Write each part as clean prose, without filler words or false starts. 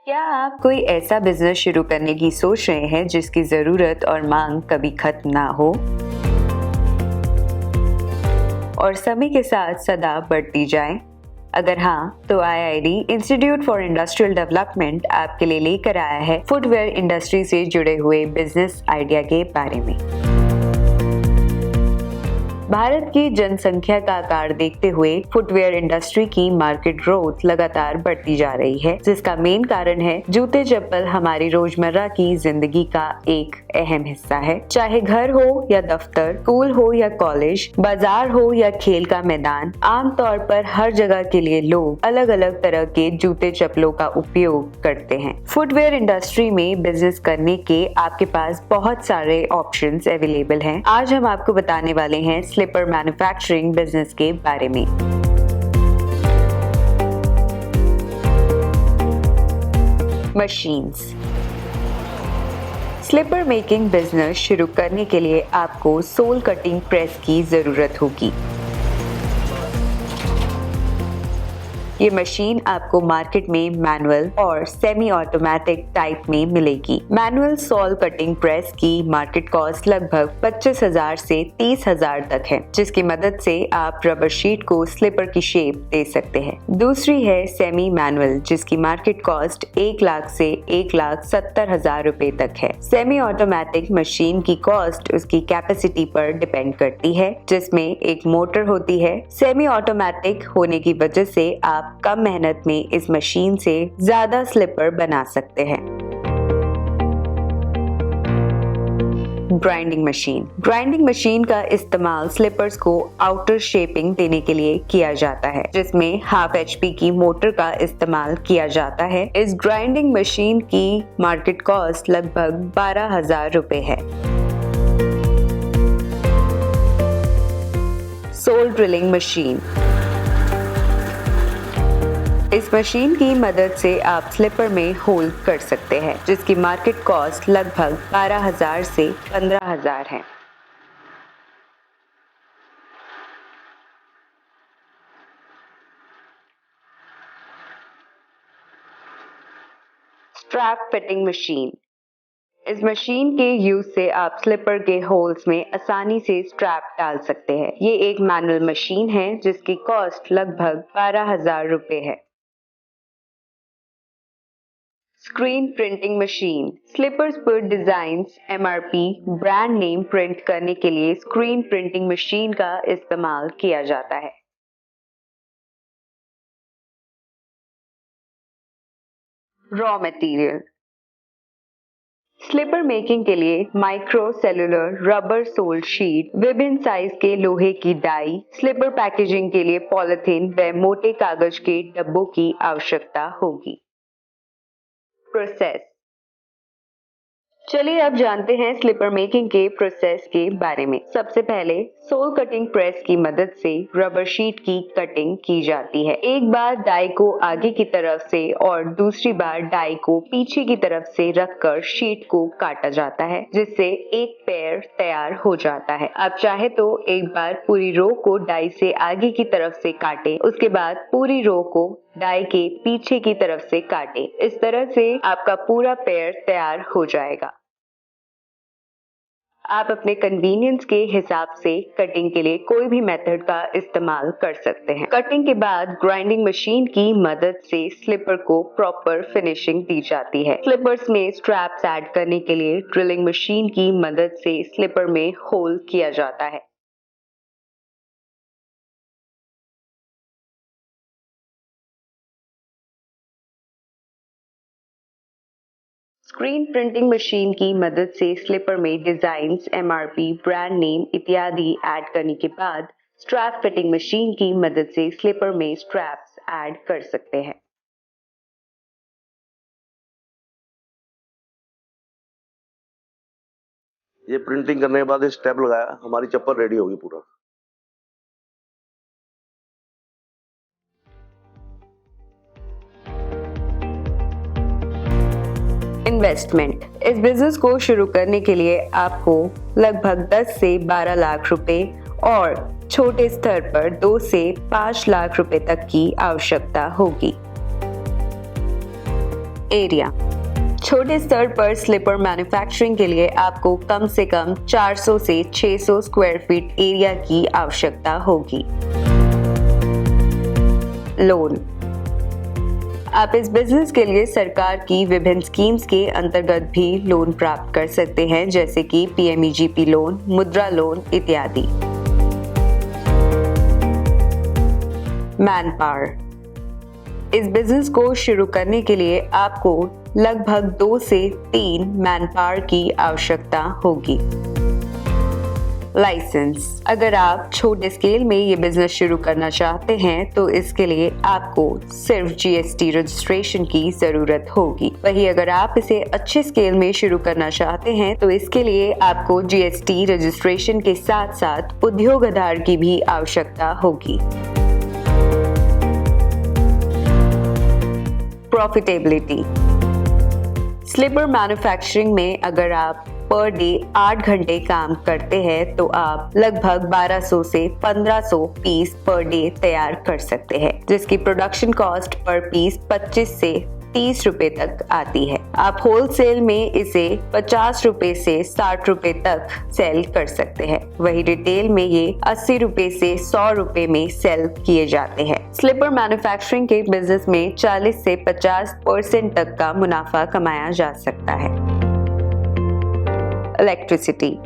क्या आप कोई ऐसा बिजनेस शुरू करने की सोच रहे हैं जिसकी जरूरत और मांग कभी खत्म ना हो और समय के साथ सदा बढ़ती जाए? अगर हाँ, तो IID institute for industrial development आपके लिए लेकर आया है फुटवेयर इंडस्ट्री से जुड़े हुए बिजनेस आइडिया के बारे में। भारत की जनसंख्या का आकार देखते हुए फुटवेयर इंडस्ट्री की मार्केट ग्रोथ लगातार बढ़ती जा रही है, जिसका मेन कारण है जूते चप्पल हमारी रोजमर्रा की जिंदगी का एक अहम हिस्सा है। चाहे घर हो या दफ्तर, स्कूल हो या कॉलेज, बाजार हो या खेल का मैदान, आमतौर पर हर जगह के लिए लोग अलग अलग तरह के जूते चप्पलों का उपयोग करते हैं। फुटवेयर इंडस्ट्री में बिजनेस करने के आपके पास बहुत सारे ऑप्शंस अवेलेबल हैं। आज हम आपको बताने वाले हैं स्लीपर मैन्युफैक्चरिंग बिजनेस के बारे में। मशीन्स। स्लीपर मेकिंग बिजनेस शुरू करने के लिए आपको सोल कटिंग प्रेस की जरूरत होगी। ये मशीन आपको मार्केट में मैनुअल और सेमी ऑटोमेटिक टाइप में मिलेगी। मैनुअल सोल कटिंग प्रेस की मार्केट कॉस्ट लगभग 25,000 से 30,000 तक है, जिसकी मदद से आप रबर शीट को स्लीपर की शेप दे सकते हैं। दूसरी है सेमी मैनुअल, जिसकी मार्केट कॉस्ट 1 लाख से 1,70,000 रुपए तक है। सेमी ऑटोमेटिक मशीन की कॉस्ट उसकी कैपेसिटी पर डिपेंड करती है, जिसमें एक मोटर होती है। सेमी ऑटोमेटिक होने की वजह से आप कम मेहनत में इस मशीन से ज्यादा स्लीपर बना सकते हैं। Grinding machine. ग्राइंडिंग मशीन का इस्तेमाल स्लीपर्स को आउटर शेपिंग देने के लिए किया जाता है, जिसमें हाफ HP की मोटर का इस्तेमाल किया जाता है। इस ग्राइंडिंग मशीन की मार्केट कॉस्ट लगभग 12,000 रुपए है। Sole drilling machine. इस मशीन की मदद से आप स्लीपर में होल कर सकते हैं, जिसकी मार्केट कॉस्ट लगभग 12,000 से 15,000 है। Strap fitting machine. इस मशीन के यूज से आप स्लीपर के होल्स में आसानी से स्ट्रैप डाल सकते हैं। ये एक मैनुअल मशीन है जिसकी कॉस्ट लगभग 12,000 रुपए है। Screen printing machine. स्लीपर्स पर designs, MRP, brand name print करने के लिए स्क्रीन प्रिंटिंग मशीन का इस्तेमाल किया जाता है। Raw material. स्लीपर मेकिंग के लिए micro cellular rubber sole sheet, विभिन्न साइज के लोहे की डाई, स्लीपर पैकेजिंग के लिए पॉलिथीन व मोटे कागज के डब्बों की आवश्यकता होगी। प्रोसेस। चलिए अब जानते हैं स्लीपर मेकिंग के प्रोसेस के बारे में। सबसे पहले सोल कटिंग प्रेस की मदद से रबर शीट की कटिंग की जाती है। एक बार डाई को आगे की तरफ से और दूसरी बार डाई को पीछे की तरफ से रखकर शीट को काटा जाता है, जिससे एक पेयर तैयार हो जाता है। आप चाहे तो एक बार पूरी रो को डाई से आगे की तरफ से काटे, उसके बाद पूरी रो को डाई के पीछे की तरफ से काटे। इस तरह से आपका पूरा पेयर तैयार हो जाएगा। आप अपने कन्वीनियंस के हिसाब से कटिंग के लिए कोई भी मेथड का इस्तेमाल कर सकते हैं। कटिंग के बाद ग्राइंडिंग मशीन की मदद से स्लीपर को प्रॉपर फिनिशिंग दी जाती है। स्लीपर्स में स्ट्रैप्स ऐड करने के लिए ड्रिलिंग मशीन की मदद से स्लीपर में होल किया जाता है। स्क्रीन प्रिंटिंग मशीन की मदद से स्लीपर में डिजाइन्स, MRP, ब्रांड नेम इत्यादि ऐड करने के बाद स्ट्रैप फिटिंग मशीन की मदद से स्लीपर में स्ट्रैप्स ऐड कर सकते हैं। ये प्रिंटिंग करने के बाद स्टेप लगाया, हमारी चप्पल रेडी होगी पूरा। इन्वेस्टमेंट। इस बिजनेस को शुरू करने के लिए आपको लगभग 10 से 12 लाख रुपए और छोटे स्तर पर 2 से 5 लाख रुपए तक की आवश्यकता होगी। एरिया। छोटे स्तर पर स्लीपर मैन्युफैक्चरिंग के लिए आपको कम से कम 400 से 600 स्क्वायर फीट एरिया की आवश्यकता होगी। लोन। आप इस बिजनेस के लिए सरकार की विभिन्न स्कीम्स के अंतर्गत भी लोन प्राप्त कर सकते हैं, जैसे कि PMEGP लोन, मुद्रा लोन इत्यादि। Man power. इस बिजनेस को शुरू करने के लिए आपको लगभग 2 से 3 मैन पावर की आवश्यकता होगी। लाइसेंस। अगर आप छोटे स्केल में ये बिजनेस शुरू करना चाहते हैं तो इसके लिए आपको सिर्फ GST रजिस्ट्रेशन की जरूरत होगी। वहीं अगर आप इसे अच्छे स्केल में शुरू करना चाहते हैं तो इसके लिए आपको GST रजिस्ट्रेशन के साथ साथ उद्योग आधार की भी आवश्यकता होगी। प्रॉफिटेबिलिटी। स्लीपर मैन्युफैक्चरिंग में अगर आप पर डे 8 घंटे काम करते हैं तो आप लगभग 1200 से 1500 पीस पर डे तैयार कर सकते हैं, जिसकी प्रोडक्शन कॉस्ट पर पीस 25 से 30 रुपए तक आती है। आप होलसेल में इसे 50 रुपए से 60 रुपए तक सेल कर सकते हैं। वही रिटेल में ये 80 रुपए से 100 रुपए में सेल किए जाते हैं। स्लीपर मैन्युफैक्चरिंग के बिजनेस में 40 से 50% तक का मुनाफा कमाया जा सकता है। Electricity.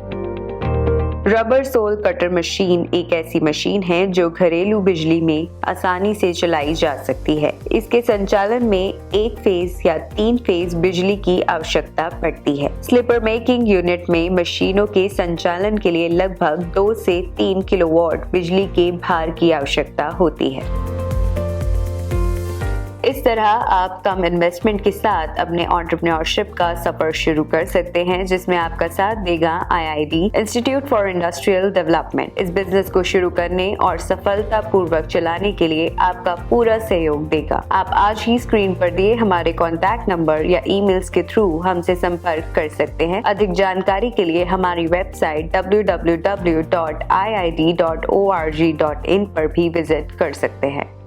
Rubber sole cutter machine एक ऐसी मशीन है जो घरेलू बिजली में आसानी से चलाई जा सकती है। इसके संचालन में 1 फेज या 3 फेज बिजली की आवश्यकता पड़ती है। स्लीपर मेकिंग यूनिट में मशीनों के संचालन के लिए लगभग 2 से 3 किलोवाट बिजली के भार की आवश्यकता होती है। इस तरह आप कम इन्वेस्टमेंट के साथ अपने एंटरप्रेन्योरशिप का सफर शुरू कर सकते हैं, जिसमें आपका साथ देगा IID institute for industrial development. इस बिजनेस को शुरू करने और सफलतापूर्वक चलाने के लिए आपका पूरा सहयोग देगा। आप आज ही स्क्रीन पर दिए हमारे कॉन्टैक्ट नंबर या ईमेल्स के थ्रू हमसे संपर्क कर सकते हैं। अधिक जानकारी के लिए हमारी वेबसाइट www.iid.org.in पर भी विजिट कर सकते हैं।